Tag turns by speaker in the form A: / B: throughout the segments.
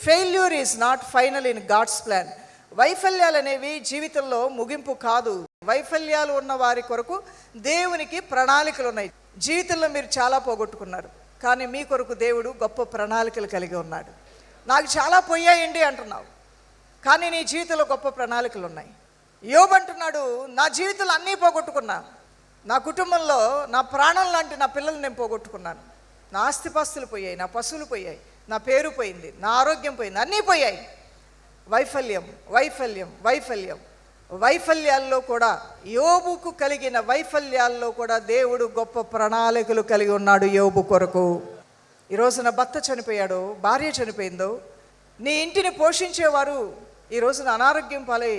A: Failure is not final in God's plan. వైఫల్యాలు అనేవి జీవితంలో ముగింపు కాదు. వైఫల్యాలు ఉన్న వారి కొరకు దేవునికి ప్రణాళికలు ఉన్నాయి. జీవితంలో మీరు చాలా పోగొట్టుకున్నారు, కానీ మీ కొరకు దేవుడు గొప్ప ప్రణాళికలు కలిగి ఉన్నాడు. నాకు చాలా పోయాయండి అంటున్నావు, కానీ నీ జీవితంలో గొప్ప ప్రణాళికలు ఉన్నాయి. యోబు అంటున్నాడు, నా జీవితంలో అన్నీ పోగొట్టుకున్నా, నా కుటుంబంలో నా ప్రాణం లాంటి నా పిల్లలు నేను పోగొట్టుకున్నాను, నా ఆస్తిపాస్తులు పోయాయి, నా పశువులు పోయాయి, నా పేరు పోయింది, నా ఆరోగ్యం పోయింది, అన్నీ పోయాయి. వైఫల్యం వైఫల్యం వైఫల్యం. వైఫల్యాల్లో కూడా, యోబుకు కలిగిన వైఫల్యాల్లో కూడా దేవుడు గొప్ప ప్రణాళికలు కలిగి ఉన్నాడు యోబు కొరకు. ఈరోజు నా భర్త చనిపోయాడో, భార్య చనిపోయిందో, నీ ఇంటిని పోషించేవారు ఈ రోజున అనారోగ్యం పాలై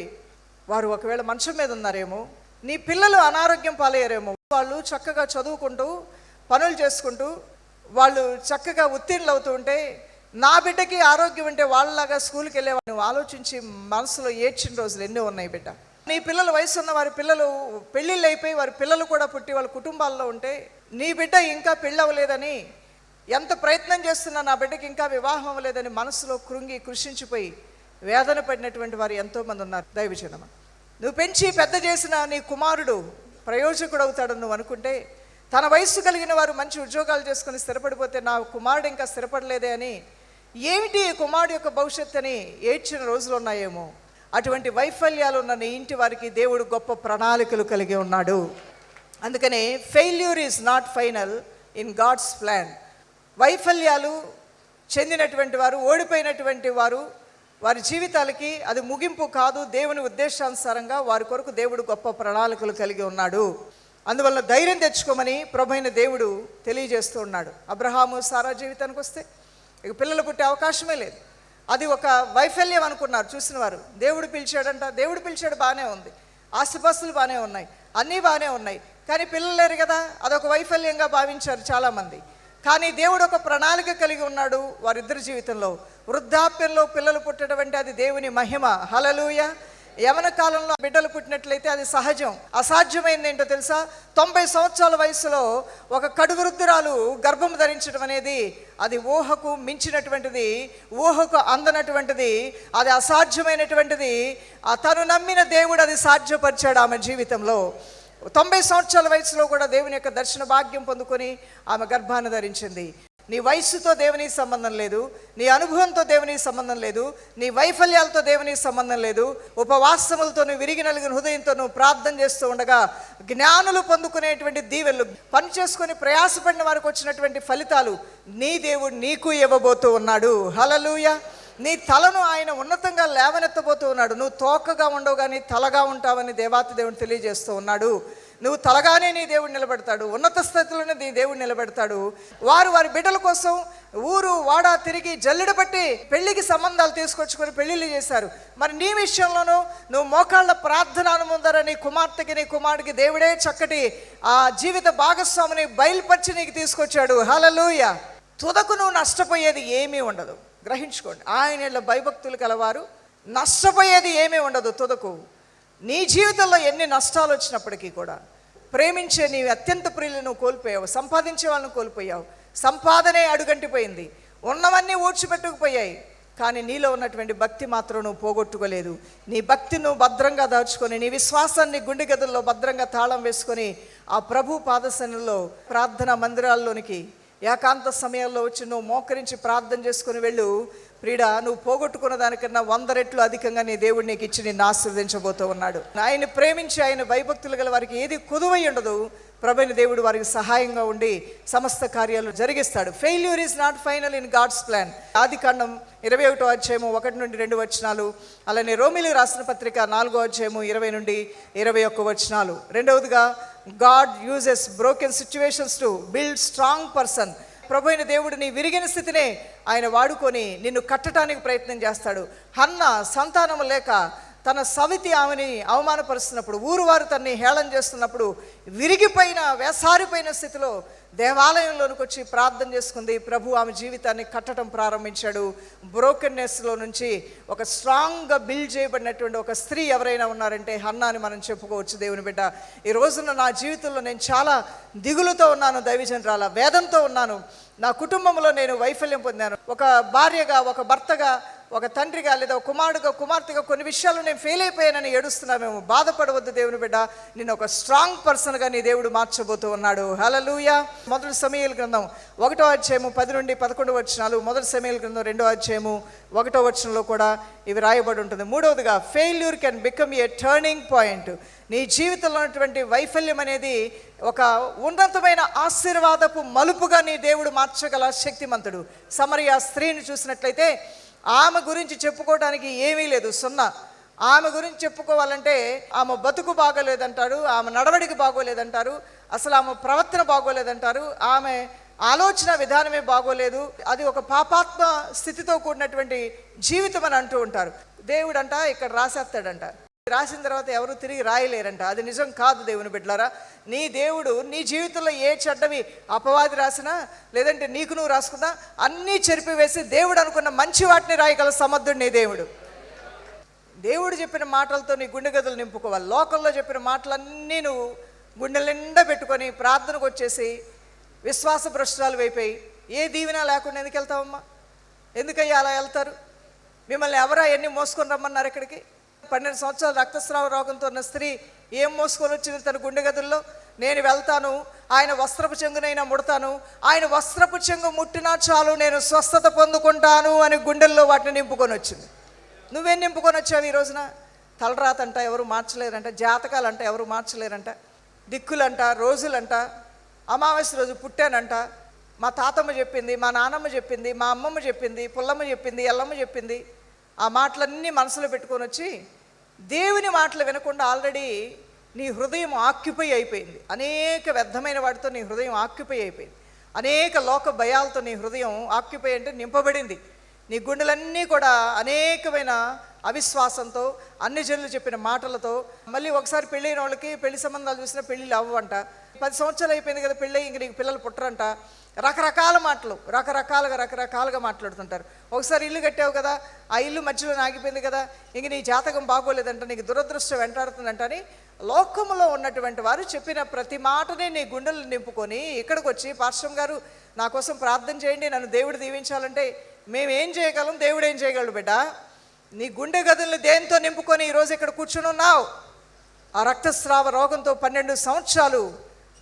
A: వారు ఒకవేళ మంచం మీద ఉన్నారేమో, నీ పిల్లలు అనారోగ్యం పాలయ్యారేమో. వాళ్ళు చక్కగా చదువుకుంటూ పనులు చేసుకుంటూ వాళ్ళు చక్కగా ఉత్తీర్ణులు అవుతూ ఉంటే, నా బిడ్డకి ఆరోగ్యం ఉంటే వాళ్ళలాగా స్కూల్కి వెళ్ళేవాళ్ళు నువ్వు ఆలోచించి మనసులో ఏడ్చిన రోజులు ఎన్నో ఉన్నాయి బిడ్డ. నీ పిల్లల వయసు ఉన్న వారి పిల్లలు పెళ్ళిళ్ళు అయిపోయి వారి పిల్లలు కూడా పుట్టి వాళ్ళ కుటుంబాల్లో ఉంటే, నీ బిడ్డ ఇంకా పెళ్ళి అవ్వలేదని, ఎంత ప్రయత్నం చేస్తున్నా నా బిడ్డకి ఇంకా వివాహం అవ్వలేదని మనసులో కృంగి కృషించిపోయి వేదన పడినటువంటి వారు ఎంతోమంది ఉన్నారు. దైవజనమా, నువ్వు పెంచి పెద్ద చేసిన నీ కుమారుడు ప్రయోజకుడు అవుతాడని నువ్వు అనుకుంటే, తన వయస్సు కలిగిన వారు మంచి ఉద్యోగాలు చేసుకుని స్థిరపడిపోతే నా కుమారుడు ఇంకా స్థిరపడలేదే అని, ఏమిటి ఈ కుమారుడు యొక్క భవిష్యత్తు అని ఏడ్చిన రోజులు ఉన్నాయేమో. అటువంటి వైఫల్యాలు ఉన్న నీ ఇంటి వారికి దేవుడు గొప్ప ప్రణాళికలు కలిగి ఉన్నాడు. అందుకనే failure is not final in God's plan. వైఫల్యాలు చెందినటువంటి వారు, ఓడిపోయినటువంటి వారు, వారి జీవితాలకి అది ముగింపు కాదు. దేవుని ఉద్దేశానుసారంగా వారి కొరకు దేవుడు గొప్ప ప్రణాళికలు కలిగి ఉన్నాడు. అందువల్ల ధైర్యం తెచ్చుకోమని ప్రభువైన దేవుడు తెలియజేస్తూ ఉన్నాడు. అబ్రహాము సారా జీవితానికి వస్తే ఇక పిల్లలు పుట్టే అవకాశమే లేదు. అది ఒక వైఫల్యం అనుకున్నారు చూసిన వారు. దేవుడు పిలిచాడంట, దేవుడు పిలిచాడు, బాగానే ఉంది, ఆస్తిపాస్తులు బాగానే ఉన్నాయి, అన్నీ బాగానే ఉన్నాయి, కానీ పిల్లలు లేరు కదా, అదొక వైఫల్యంగా భావించారు చాలామంది. కానీ దేవుడు ఒక ప్రణాళిక కలిగి ఉన్నాడు వారిద్దరి జీవితంలో. వృద్ధాప్యంలో పిల్లలు పుట్టడం అంటే అది దేవుని మహిమ. హల్లెలూయా. యవన కాలంలో బిడ్డలు పుట్టినట్లయితే అది సహజం. అసాధ్యమైంది ఏంటో తెలుసా? 90 సంవత్సరాల వయసులో ఒక కడువృద్ధురాలు గర్భం ధరించడం అనేది అది ఊహకు మించినటువంటిది, ఊహకు అందనటువంటిది, అది అసాధ్యమైనటువంటిది. తను నమ్మిన దేవుడు అది సాధ్యపరిచాడు ఆమె జీవితంలో. 90 సంవత్సరాల వయసులో కూడా దేవుని యొక్క దర్శన భాగ్యం పొందుకొని ఆమె గర్భాన్ని ధరించింది. నీ వయస్సుతో దేవునికి సంబంధం లేదు, నీ అనుభవంతో దేవునికి సంబంధం లేదు, నీ వైఫల్యాలతో దేవునికి సంబంధం లేదు. ఉపవాసములతో నువ్వు విరిగి నలిగిన హృదయంతో నువ్వు ప్రార్థన చేస్తూ ఉండగా జ్ఞానులు పొందుకునేటువంటి దీవెనలు, పని చేసుకొని ప్రయాసపడిన వారికి వచ్చినటువంటి ఫలితాలు నీ దేవుడు నీకు ఇవ్వబోతూ ఉన్నాడు. హల్లెలూయా. నీ తలను ఆయన ఉన్నతంగా లేవనెత్తబోతూ ఉన్నాడు. నువ్వు తోకగా ఉండవు కానీ తలగా ఉంటావని దేవాతి దేవుడు తెలియజేస్తూ ఉన్నాడు. నువ్వు తలగానే నీ దేవుడు నిలబెడతాడు, ఉన్నత స్థితిలోనే నీ దేవుడు నిలబెడతాడు. వారి బిడ్డల కోసం ఊరు వాడ తిరిగి జల్లెడ పట్టి పెళ్లికి సంబంధాలు తీసుకొచ్చుకొని పెళ్లిళ్ళు చేశారు. మరి నీ విషయంలోనూ నువ్వు మోకాళ్ళ ప్రార్థన అనుముందర నీ కుమార్తెకి నీ కుమారుడికి దేవుడే చక్కటి ఆ జీవిత భాగస్వామిని బయలుపరిచి నీకు తీసుకొచ్చాడు. హల్లెలూయా. తుదకు నువ్వు నష్టపోయేది ఏమీ ఉండదు. గ్రహించుకోండి, ఆయన భయభక్తులు కలవారు నష్టపోయేది ఏమీ ఉండదు. తుదకు నీ జీవితంలో ఎన్ని నష్టాలు వచ్చినప్పటికీ కూడా ప్రేమించే నీ అత్యంత ప్రియులను నువ్వు కోల్పోయావు, సంపాదించే వాళ్ళను కోల్పోయావు, సంపాదనే అడుగంటిపోయింది, ఉన్నవన్నీ ఊడ్చిపెట్టుకుపోయాయి, కానీ నీలో ఉన్నటువంటి భక్తి మాత్రం నువ్వు పోగొట్టుకోలేదు. నీ భక్తి నువ్వు భద్రంగా దాచుకొని, నీ విశ్వాసాన్ని గుండె గదుల్లో భద్రంగా తాళం వేసుకొని ఆ ప్రభు పాదసన్నిధిలో ప్రార్థనా మందిరాల్లోనికి ఏకాంత సమయాల్లో వచ్చి నువ్వు మోకరించి ప్రార్థన చేసుకుని వెళ్ళు. ప్రియుడా, నువ్వు పోగొట్టుకున్న దానికన్నా 100 రెట్లు అధికంగా నీ దేవుడు నీకు ఇచ్చి నిన్ను ఆశీర్వదించబోతూ ఉన్నాడు. ఆయన ప్రేమించి ఆయన భయభక్తులు గల వారికి ఏది కుదువై ఉండదు. ప్రభువైన దేవుడు వారికి సహాయంగా ఉండి సమస్త కార్యాలు జరిగిస్తాడు. Failure is not final in God's plan. ఆదికాండం 21వ అధ్యాయము 1 నుండి 2 వచనాలు, అలానే రోమీయులకు రాసిన పత్రిక 4వ అధ్యాయము 20 నుండి 21 వచనాలు. రెండవదిగా, God uses broken situations to build strong person. ప్రభువైన దేవుడు నీ విరిగిన స్థితినే ఆయన వాడుకొని నిన్ను కట్టడానికి ప్రయత్నం చేస్తాడు. హన్న సంతానం లేక తన సవితి ఆమెని అవమానపరుస్తున్నప్పుడు, ఊరు వారు తన్ని హేళన చేస్తున్నప్పుడు, విరిగిపోయిన వేసారిపోయిన స్థితిలో దేవాలయంలోనికి వచ్చి ప్రార్థన చేసుకుంది. ప్రభు ఆమె జీవితాన్ని కట్టడం ప్రారంభించాడు. బ్రోకెన్నెస్లో నుంచి ఒక స్ట్రాంగ్గా బిల్డ్ చేయబడినటువంటి ఒక స్త్రీ ఎవరైనా ఉన్నారంటే హన్నా అని మనం చెప్పుకోవచ్చు. దేవుని బిడ్డ, ఈ రోజున నా జీవితంలో నేను చాలా దిగులుతో ఉన్నాను, దైవజనరాల వేదంతో ఉన్నాను. నా కుటుంబంలో నేను వైఫల్యం పొందాను. ఒక భార్యగా, ఒక భర్తగా, ఒక తండ్రిగా, లేదా ఒక కుమారుడుగా, కుమార్తెగా కొన్ని విషయాలు నేను ఫెయిల్ అయిపోయానని ఏడుస్తున్నామేమో. బాధపడవద్దు దేవుని బిడ్డ, నేను ఒక స్ట్రాంగ్ పర్సన్గా నీ దేవుడు మార్చబోతూ ఉన్నాడు. హల్లెలూయా. మొదటి సమూయేలు గ్రంథం 1వ అధ్యాయము 10 నుండి 11 వచనాలు, మొదటి సమూయేలు గ్రంథం 2వ అధ్యాయము 1వ వచనంలో కూడా ఇవి రాయబడి ఉంటుంది. మూడవదిగా, failure can become a turning point. నీ జీవితంలో ఉన్నటువంటి వైఫల్యం అనేది ఒక ఉన్నతమైన ఆశీర్వాదపు మలుపుగా నీ దేవుడు మార్చగల శక్తిమంతుడు. సమరయ స్త్రీని చూసినట్లయితే ఆమె గురించి చెప్పుకోవడానికి ఏమీ లేదు, సున్నా. ఆమె గురించి చెప్పుకోవాలంటే ఆమె బతుకు బాగోలేదంటారు, ఆమె నడవడికి బాగోలేదంటారు, అసలు ఆమె ప్రవర్తన బాగోలేదంటారు, ఆమె ఆలోచన విధానమే బాగోలేదు, అది ఒక పాపాత్మ స్థితితో కూడినటువంటి జీవితం అని అంటూ ఉంటారు. దేవుడంట ఇక్కడ రాసేస్తాడంట, రాసిన తర్వాత ఎవరు తిరిగి రాయలేరంట. అది నిజం కాదు దేవుని బిడ్డలారా. నీ దేవుడు నీ జీవితంలో ఏ చెడ్డవి అపవాది రాసినా, లేదంటే నీకు నువ్వు రాసుకున్నా, అన్నీ చెరిపివేసి దేవుడు అనుకున్న మంచి వాటిని రాయగల సమర్థుడు నీ దేవుడు. దేవుడు చెప్పిన మాటలతో నీ గుండె గదులు నింపుకోవాలి. లోకంలో చెప్పిన మాటలన్నీ నువ్వు గుండె నిండా పెట్టుకొని ప్రార్థనకు వచ్చేసి విశ్వాస భ్రష్టాలు వైపోయి ఏ దీవెన లేకుండా ఎందుకు వెళ్తావమ్మా? ఎందుకయ్యా అలా వెళ్తారు? మిమ్మల్ని ఎవరా ఎన్ని మోసుకొని రమ్మన్నారు ఇక్కడికి? 12 సంవత్సరాలు రక్తస్రావ రోగంతో ఉన్న స్త్రీ ఏం మోసుకొని వచ్చింది తన గుండె గదుల్లో? నేను వెళ్తాను, ఆయన వస్త్రపు చెంగునైనా ముడతాను, ఆయన వస్త్రపు చెంగు ముట్టినా చాలు నేను స్వస్థత పొందుకుంటాను అని గుండెల్లో వాటిని నింపుకొని వచ్చింది. నువ్వేం నింపుకొని వచ్చావు ఈ రోజున? తలరాత అంట ఎవరు మార్చలేరంట, జాతకాలంట ఎవరు మార్చలేరంట, దిక్కులంట, రోజులంట, అమావాస్య రోజు పుట్టానంట, మా తాతమ్మ చెప్పింది, మా నాన్నమ్మ చెప్పింది, మా అమ్మమ్మ చెప్పింది, పుల్లమ్మ చెప్పింది, ఎల్లమ్మ చెప్పింది. ఆ మాటలన్నీ మనసులో పెట్టుకొని వచ్చి దేవుని మాటలు వినకుండా ఆల్రెడీ నీ హృదయం ఆక్యుపై అయిపోయింది. అనేక వ్యర్థమైన వాటితో నీ హృదయం ఆక్యుపై అయిపోయింది. అనేక లోక భయాలతో నీ హృదయం ఆక్యుపై అంటే నింపబడింది. నీ గుండెలన్నీ కూడా అనేకమైన అవిశ్వాసంతో, అన్ని జనులు చెప్పిన మాటలతో. మళ్ళీ ఒకసారి పెళ్ళైన వాళ్ళకి పెళ్లి సంబంధాలు చూసినా పెళ్ళిళ్ళు అవ్వంట. 10 సంవత్సరాలు అయిపోయింది కదా పెళ్ళి, ఇంక నీకు పిల్లలు పుట్టరంట. రకరకాల మాటలు, రకరకాలుగా మాట్లాడుతుంటారు. ఒకసారి ఇల్లు కట్టావు కదా, ఆ ఇల్లు మధ్యలో ఆగిపోయింది కదా, ఇంక నీ జాతకం బాగోలేదంట, నీకు దురదృష్టం వెంటాడుతుందంట అని లోకంలో ఉన్నటువంటి వారు చెప్పిన ప్రతి మాటని నీ గుండెలు నింపుకొని ఇక్కడికి వచ్చి, పాస్టర్ గారు నా కోసం ప్రార్థన చేయండి, నన్ను దేవుడు దీవించాలంటే మేమేం చేయగలం? దేవుడు ఏం చేయగలడు బిడ్డ? నీ గుండె గదుల్ని దేంతో నింపుకొని ఈరోజు ఇక్కడ కూర్చుని ఉన్నావు? ఆ రక్తస్రావ రోగంతో 12 సంవత్సరాలు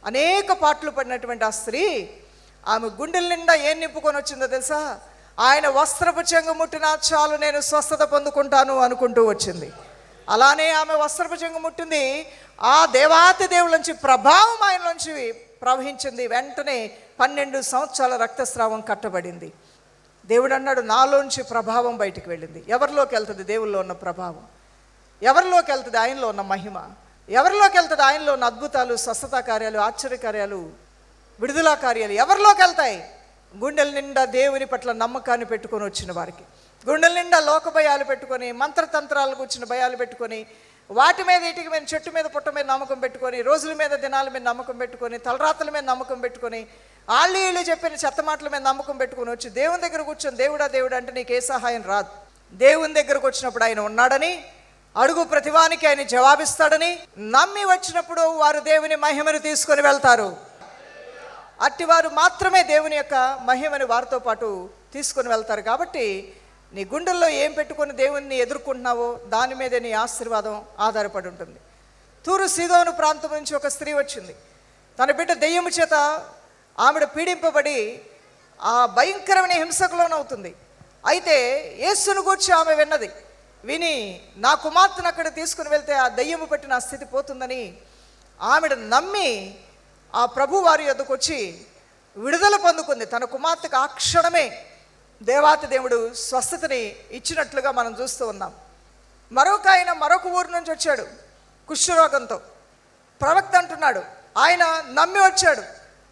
A: అనేక పాటలు పడినటువంటి ఆ స్త్రీ ఆమె గుండెల నిండా ఏం నింపుకొని వచ్చిందో తెలుసా? ఆయన వస్త్రపు చెంగు ముట్టినా చాలు నేను స్వస్థత పొందుకుంటాను అనుకుంటూ వచ్చింది. అలానే ఆమె వస్త్రపు చెంగు ముట్టింది, ఆ దేవాతి దేవుడి నుంచి ప్రభావం ఆయన నుంచి ప్రవహించింది. వెంటనే 12 సంవత్సరాల రక్తస్రావం కట్టబడింది. దేవుడు అన్నాడు, నాలోంచి ప్రభావం బయటికి వెళ్ళింది. ఎవరిలోకి వెళ్తుంది దేవుల్లో ఉన్న ప్రభావం? ఎవరిలోకి వెళ్తుంది ఆయనలో ఉన్న మహిమ? ఎవరిలోకి వెళ్తుంది ఆయనలో ఉన్న అద్భుతాలు, స్వస్థత కార్యాలు, ఆశ్చర్యకార్యాలు, విడుదల కార్యాలు? ఎవరిలోకి వెళ్తాయి? గుండెల నిండా దేవుని పట్ల నమ్మకాన్ని పెట్టుకొని వచ్చిన వారికి, గుండెల నిండా లోక భయాలు పెట్టుకొని, మంత్రతంత్రాలకు వచ్చిన భయాలు పెట్టుకొని, వాటి మీద ఇటుక మీద, చెట్టు మీద, పుట్ట మీద నమ్మకం పెట్టుకొని, రోజుల మీద, దినాల మీద నమ్మకం పెట్టుకొని, తలరాతల మీద నమ్మకం పెట్టుకొని, వీళ్ళు చెప్పిన చెత్త మాటల మీద నమ్మకం పెట్టుకొని వచ్చి దేవుని దగ్గర కూర్చొని దేవుడా అంటే నీకు ఏ సహాయం రాదు. దేవుని దగ్గరకు వచ్చినప్పుడు ఆయన ఉన్నాడని, అడుగు ప్రతివానికి ఆయన జవాబిస్తాడని నమ్మి వచ్చినప్పుడు వారు దేవుని మహిమను తీసుకొని వెళ్తారు. అట్టివారు మాత్రమే దేవుని యొక్క మహిమని వారితో పాటు తీసుకొని వెళ్తారు. కాబట్టి నీ గుండెల్లో ఏం పెట్టుకొని దేవుణ్ణి ఎదుర్కొంటున్నావో దాని మీదే నీ ఆశీర్వాదం ఆధారపడి ఉంటుంది. తూరు సీదోను ప్రాంతం నుంచి ఒక స్త్రీ వచ్చింది. తన బిడ్డ దెయ్యము చేత ఆవిడ పీడింపబడి ఆ భయంకరమైన హింసకు లోనవుతుంది. అయితే యేసును గూర్చి ఆమె విని నా కుమార్తెను అక్కడ తీసుకుని వెళ్తే ఆ దెయ్యము పట్టిన ఆ స్థితి పోతుందని ఆవిడ నమ్మి ఆ ప్రభు వారి యొద్దకు వచ్చి విడుదల పొందుకుంది. తన కుమార్తెకు ఆ క్షణమే దేవాతి దేవుడు స్వస్థతని ఇచ్చినట్లుగా మనం చూస్తూ ఉన్నాం. మరొక ఊరు నుంచి వచ్చాడు కుష్ఠరోగంతో. ప్రవక్త అంటున్నాడు, ఆయన నమ్మి వచ్చాడు.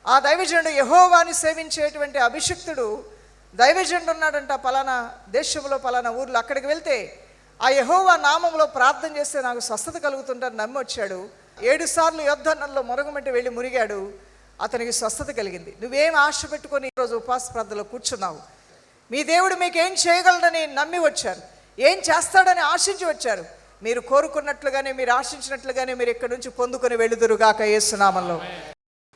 A: ఆ దైవజనుడు యెహోవాని సేవించేటువంటి అభిషిక్తుడు దైవజనుడు ఉన్నాడంట పలానా దేశంలో, పలానా ఊర్లో. అక్కడికి వెళ్తే ఆ యెహోవా నామంలో ప్రార్థన చేస్తే నాకు స్వస్థత కలుగుతుందని నమ్మి వచ్చాడు. 7 సార్లు యోర్దానులో మొరగమంటే వెళ్ళి మునిగాడు. అతనికి స్వస్థత కలిగింది. నువ్వేం ఆశ పెట్టుకొని ఈరోజు ఉపవాస ప్రార్థనలో కూర్చున్నావు? మీ దేవుడు మీకు ఏం చేయగలడని నమ్మి వచ్చారు, ఏం చేస్తాడని ఆశించి వచ్చారు. మీరు కోరుకున్నట్లుగానే, మీరు ఆశించినట్లుగానే మీరు ఇక్కడి నుంచి పొందుకొని వెళుదురుగాక యేసు నామములో.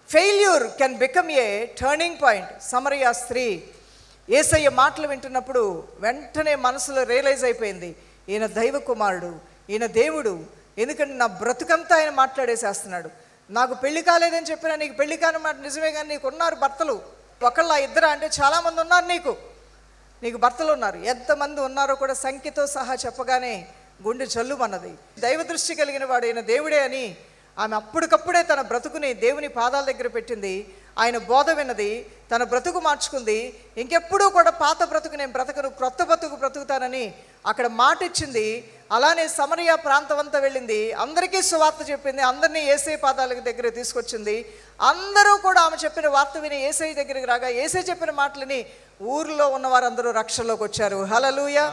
A: Failure can become a turning point. సమరయ స్త్రీ యేసయ్య మాటలు వింటున్నప్పుడు వెంటనే మనసులో రియలైజ్ అయిపోయింది, ఈయన దైవ కుమారుడు, ఈయన దేవుడు. ఎందుకంటే నా బ్రతుకంతా ఆయన మాట్లాడేసేస్తున్నాడు. నాకు పెళ్లి కాలేదని చెప్పినా, నీకు పెళ్లి కాని మాట నిజమే, కానీ నీకు ఉన్నారు భర్తలు. ఒకళ్ళ ఇద్దరా అంటే చాలామంది ఉన్నారు. నీకు భర్తలు ఉన్నారు. ఎంతమంది ఉన్నారో కూడా సంఖ్యతో సహా చెప్పగానే గుండె జల్లుమన్నది. దైవ దృష్టి కలిగిన వాడు ఈయన దేవుడే అని ఆమె అప్పటికప్పుడే తన బ్రతుకుని దేవుని పాదాల దగ్గర పెట్టింది. ఆయన బోధ విన్నది, తన బ్రతుకు మార్చుకుంది. ఇంకెప్పుడూ కూడా పాత బ్రతుకు నేను బ్రతకను, క్రొత్త బ్రతుకు బ్రతుకుతానని అక్కడ మాట ఇచ్చింది. అలానే సమరయ ప్రాంతం అంతా వెళ్ళింది, అందరికీ సువార్త చెప్పింది, అందరినీ యేసయ్య పాదాల దగ్గర తీసుకొచ్చింది. అందరూ కూడా ఆమె చెప్పిన వార్త విని యేసయ్య దగ్గరికి రాగా యేసయ్య చెప్పిన మాటలని ఊరిలో ఉన్న వారందరూ రక్షణలోకి వచ్చారు. హల్లెలూయా.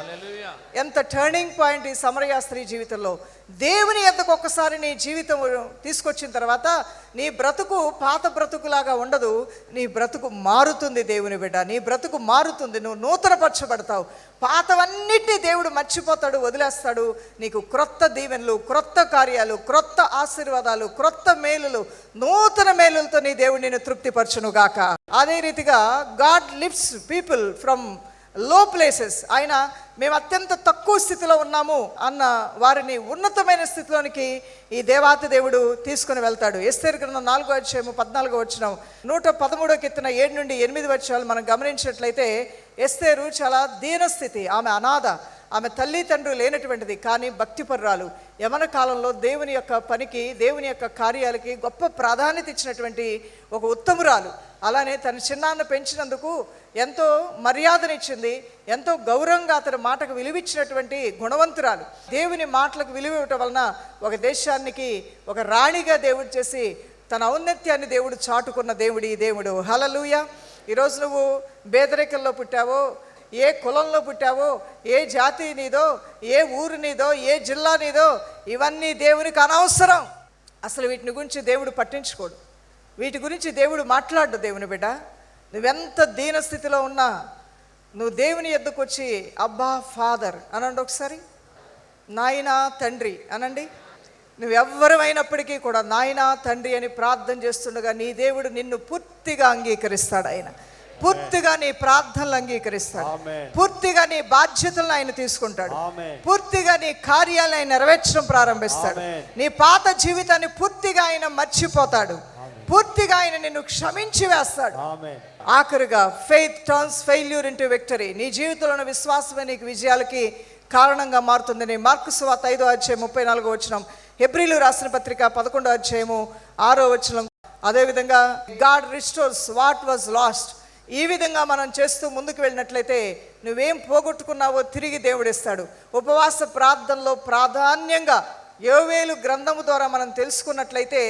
A: ఎంత టర్నింగ్ పాయింట్ ఈ సమరయ స్త్రీ జీవితంలో. దేవుని యొద్దకు ఒక్కసారి నీ జీవితం తీసుకొచ్చిన తర్వాత నీ బ్రతుకు పాత బ్రతుకులాగా ఉండదు, నీ బ్రతుకు మారుతుంది. దేవుని బిడ్డ, నీ బ్రతుకు మారుతుంది. నువ్వు నూతనపరచబడతావు. పాతవన్నిటినీ దేవుడు మర్చిపోతాడు, వదిలేస్తాడు. నీకు క్రొత్త దీవెనలు, క్రొత్త కార్యాలు, క్రొత్త ఆశీర్వాదాలు, క్రొత్త మేలులు, నూతన మేలులతో నీ దేవుడు నిన్ను తృప్తిపరచును గాక. అదే రీతిగా గాడ్ లిఫ్ట్స్ పీపుల్ ఫ్రమ్ లో ప్లేసెస్. ఆయన మేము అత్యంత తక్కువ స్థితిలో ఉన్నాము అన్న వారిని ఉన్నతమైన స్థితిలోనికి ఈ దేవాతి దేవుడు తీసుకుని వెళ్తాడు. ఎస్తేరు గ్రంథం 4వ అధ్యాయము 14వ వచనం, 113వ కీర్తన 7 నుండి 8 వచనాలు మనం గమనించినట్లయితే ఎస్తేరు చాలా దీనస్థితి. ఆమె అనాథ, ఆమె తల్లి తండ్రులు లేనటువంటిది, కానీ భక్తిపరురాలు. యవన కాలంలో దేవుని యొక్క పనికి, దేవుని యొక్క కార్యాలకి గొప్ప ప్రాధాన్యత ఇచ్చినటువంటి ఒక ఉత్తమురాలు. అలానే తన చిన్నాన్న పెంచినందుకు ఎంతో మర్యాదనిచ్చింది, ఎంతో గౌరవంగా అతని మాటకు విలువిచ్చినటువంటి గుణవంతురాలు. దేవుని మాటలకు విలువ ఇవ్వటం వలన ఒక దేశానికి ఒక రాణిగా దేవుడు చేసి తన ఔన్నత్యాన్ని దేవుడు చాటుకున్న దేవుడు ఈ దేవుడు. హల్లెలూయా. ఈరోజు నువ్వు పేదరికంలో పుట్టావో, ఏ కులంలో పుట్టావో, ఏ జాతి నీదో, ఏ ఊరు నీదో, ఏ జిల్లా నీదో, ఇవన్నీ దేవునికి అనవసరం. అసలు వీటిని గురించి దేవుడు పట్టించుకోడు, వీటి గురించి దేవుడు మాట్లాడు. దేవుని బిడ్డ, నువ్వెంత దీనస్థితిలో ఉన్నా నువ్వు దేవుని యొద్దకు వచ్చి అబ్బా ఫాదర్ అనండి, ఒకసారి నాయనా తండ్రి అనండి. నువ్వెవ్వరమైనప్పటికీ కూడా నాయనా తండ్రి అని ప్రార్థన చేస్తుండగా నీ దేవుడు నిన్ను పూర్తిగా అంగీకరిస్తాడు. ఆయన పూర్తిగా నీ ప్రార్థనలు అంగీకరిస్తాడు, పూర్తిగా నీ బాధ్యతలను ఆయన తీసుకుంటాడు, పూర్తిగా నీ కార్యాలను ఆయన నెరవేర్చడం ప్రారంభిస్తాడు. నీ పాత జీవితాన్ని పూర్తిగా ఆయన మర్చిపోతాడు, పూర్తిగా ఆయన నిన్ను క్షమించి వేస్తాడు. ఆఖరుగా faith turns failure into victory. నీ జీవితంలో విశ్వాసమే నీకు విజయాలకి కారణంగా మారుతుందని మార్కు సువార్త 5వ అధ్యాయం 34వ వచనం, హెబ్రీలు రాసిన పత్రిక 11వ అధ్యాయము 6వ వచనం. అదేవిధంగా God restores what was last. ఈ విధంగా మనం చేస్తూ ముందుకు వెళ్ళినట్లయితే నువ్వేం పోగొట్టుకున్నావో తిరిగి దేవుడిస్తాడు. ఉపవాస ప్రార్థనలో ప్రాధాన్యంగా యోవేలు గ్రంథము ద్వారా మనం తెలుసుకున్నట్లయితే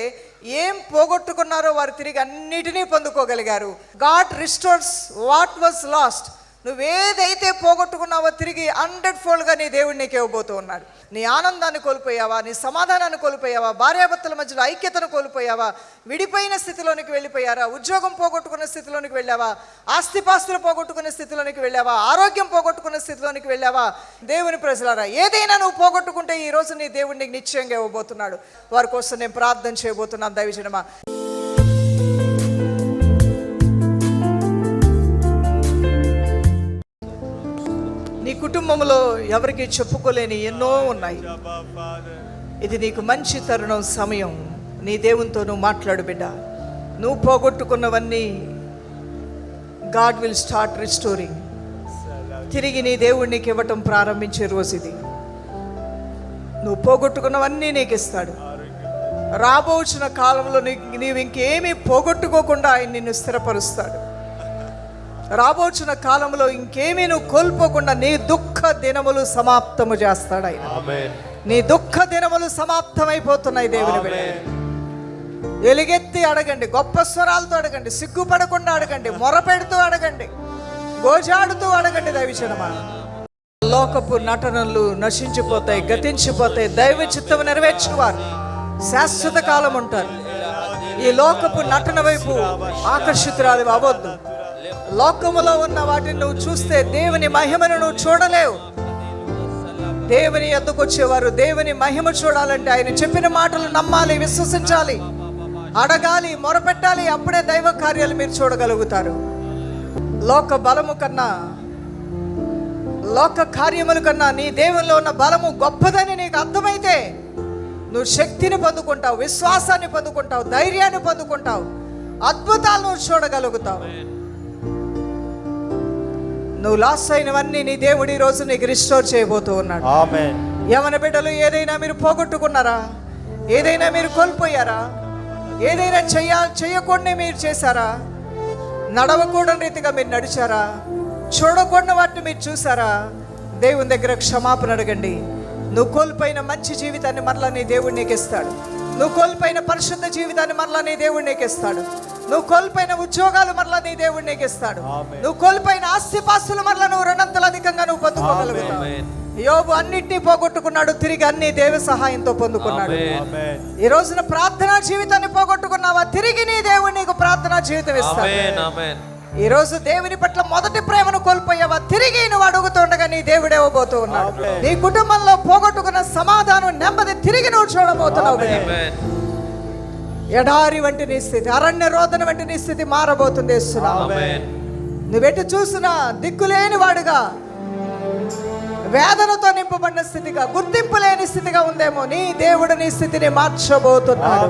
A: ఏం పోగొట్టుకున్నారో వారు తిరిగి అన్నిటినీ పొందుకోగలిగారు. God restores what was lost. నువ్వేదైతే పోగొట్టుకున్నావో తిరిగి 100-fold నీ దేవుడు నీకు ఇవ్వబోతూ ఉన్నాడు. నీ ఆనందాన్ని కోల్పోయావా, నీ సమాధానాన్ని కోల్పోయావా, భార్యాభర్తల మధ్యలో ఐక్యతను కోల్పోయావా, విడిపోయిన స్థితిలోనికి వెళ్ళిపోయారా, ఉద్యోగం పోగొట్టుకున్న స్థితిలోనికి వెళ్ళావా, ఆస్తిపాస్తులు పోగొట్టుకున్న స్థితిలోనికి వెళ్ళావా, ఆరోగ్యం పోగొట్టుకున్న స్థితిలోనికి వెళ్ళావా? దేవుని ప్రజలారా, ఏదైనా నువ్వు పోగొట్టుకుంటే ఈరోజు నీ దేవుడు నీకు నిశ్చయంగా ఇవ్వబోతున్నాడు. వారి కోసం నేను ప్రార్థన చేయబోతున్నాను. దైవజనమా, నీ కుటుంబంలో ఎవరికి చెప్పుకోలేని ఎన్నో ఉన్నాయి. ఇది నీకు మంచి తరుణం, సమయం. నీ దేవునితో నువ్వు మాట్లాడు బిడ్డ. నువ్వు పోగొట్టుకున్నవన్నీ గాడ్ విల్ స్టార్ట్ రిస్టోరింగ్. తిరిగి నీ దేవుడు నీకు ఇవ్వటం ప్రారంభించే రోజు ఇది. నువ్వు పోగొట్టుకున్నవన్నీ నీకు ఇస్తాడు. రాబోచిన కాలంలో నీవు ఇంకేమీ పోగొట్టుకోకుండా ఆయన నిన్ను స్థిరపరుస్తాడు. రాబోచున్న కాలంలో ఇంకేమీ నువ్వు కోల్పోకుండా నీ దుఃఖ దినములు సమాప్తము చేస్తాడు ఆయన. నీ దుఃఖ దినములు సమాప్తమైపోతున్నాయి. దేవుని బిడ్డ, ఎలుగెత్తి అడగండి, గొప్ప స్వరాలతో అడగండి, సిగ్గుపడకుండా అడగండి, మొరపెడుతూ అడగండి, గోజాడుతూ అడగండి. దైవజనమా, లో లోకపు నటనలు నశించిపోతాయి, గతించిపోతాయి. దైవ చిత్తం నెరవేర్చువారు శాశ్వత కాలం ఉంటారు. ఈ లోకపు నటన వైపు ఆకర్షితురాలు అవ్వద్దు. లోకములో ఉన్న వాటిని నువ్వు చూస్తే దేవుని మహిమను నువ్వు చూడలేవు. దేవుని ఎద్దుకు వచ్చేవారు దేవుని మహిమ చూడాలంటే ఆయన చెప్పిన మాటలు నమ్మాలి, విశ్వసించాలి, అడగాలి, మొరపెట్టాలి. అప్పుడే దైవ కార్యాలు మీరు చూడగలుగుతారు. లోక బలము కన్నా, లోక కార్యముల కన్నా నీ దేవునిలో ఉన్న బలము గొప్పదని నీకు అర్థమైతే నువ్వు శక్తిని పొందుకుంటావు, విశ్వాసాన్ని పొందుకుంటావు, ధైర్యాన్ని పొందుకుంటావు, అద్భుతాలు నువ్వు చూడగలుగుతావు. నువ్వు లాస్ అయినవన్నీ నీ దేవుడు ఈ రోజు నీకు రిస్టోర్ చేయబోతూ ఉన్నాడు. యవన బిడ్డలు, ఏదైనా మీరు పోగొట్టుకున్నారా? ఏదైనా మీరు కోల్పోయారా? ఏదైనా చెయ్యకూడని మీరు చేశారా? నడవకూడని రీతిగా మీరు నడిచారా? చూడకూడని వాటిని మీరు చూసారా? దేవుని దగ్గర క్షమాపణ అడగండి. నువ్వు కోల్పోయిన మంచి జీవితాన్ని మరలా నీ దేవుడు నీకు ఇస్తాడు. నువ్వు కోల్పోయిన పరిశుద్ధ జీవితాన్ని మరలా నీ దేవుడు నీకు ఇస్తాడు. నువ్వు కోల్పోయిన ఉద్యోగాలు మరలా నీ దేవుడు నీకు ఇస్తాడు. నువ్వు కోల్పోయిన ఆస్తిపాస్తులు మరలా నువ్వు రెండంతలు అధికంగా నువ్వు పొందుకోగలుగుతావు. యోబు అన్నిటినీ పోగొట్టుకున్నాడు, తిరిగి అన్ని దేవ సహాయంతో పొందుకున్నాడు. ఈ రోజున ప్రార్థనా జీవితాన్ని పోగొట్టుకున్నావా? తిరిగి నీ దేవుడు నీకు ప్రార్థనా జీవితం ఇస్తాడు. ఈ రోజు దేవుని పట్ల మొదటి ప్రేమను కోల్పోయావా? తిరిగి నువ్వు అడుగుతుండగా నీ దేవుడే ఇవ్వబోతూ ఉన్నాడు. నీ కుటుంబంలో పోగొట్టుకున్న సమాధానం, నెమ్మది తిరిగి నువ్వు చూడబోతున్నావు. ఎడారి వంటి నీ స్థితి, అరణ్య రోదన వంటి నీ స్థితి మారబోతుంది. నువ్వెటు చూసినా దిక్కులేని వాడుగా, వేదనతో నింపబడిన స్థితిగా, గుర్తింపు లేని స్థితిగా ఉందేమో. నీ దేవుడు నీ స్థితిని మార్చబోతున్నాడు.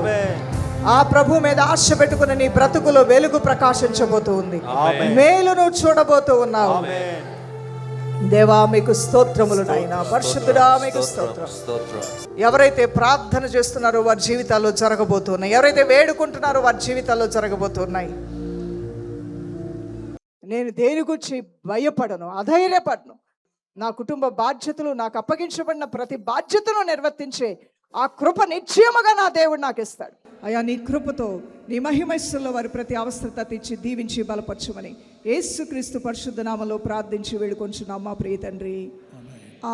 A: ఆ ప్రభు మీద ఆశ పెట్టుకుని నీ బ్రతుకులో వెలుగు ప్రకాశించబోతూ ఉంది. మేలు నువ్వు చూడబోతూ ఉన్నావు. దేవా మీకు స్తోత్రములు నాయనా, పరిశుద్ధుడా మీకు స్తోత్రం. ఎవరైతే ప్రార్థన చేస్తున్నారో వారి జీవితాల్లో జరగబోతున్నాయి. ఎవరైతే వేడుకుంటున్నారో వారి జీవితాల్లో జరగబోతున్నాయి. నేను దేని గురించి భయపడను, అధైర్యపడను. నా కుటుంబ బాధ్యతలు, నాకు అప్పగించబడిన ప్రతి బాధ్యతను నిర్వర్తించే ఆ కృప నిశ్చయముగా నా దేవుడు నాకు ఇస్తాడు. అయ్యా, నీ కృపతో నీ మహిమైశ్వర్యంలో వారి ప్రతి అవసరత తెచ్చి దీవించి బలపరచుమని యేసుక్రీస్తు పరిశుద్ధ నామములో ప్రార్థించి వేడుకొంచున్నాం మా ప్రియ తండ్రి.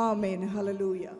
A: ఆమేన్. హల్లెలూయా.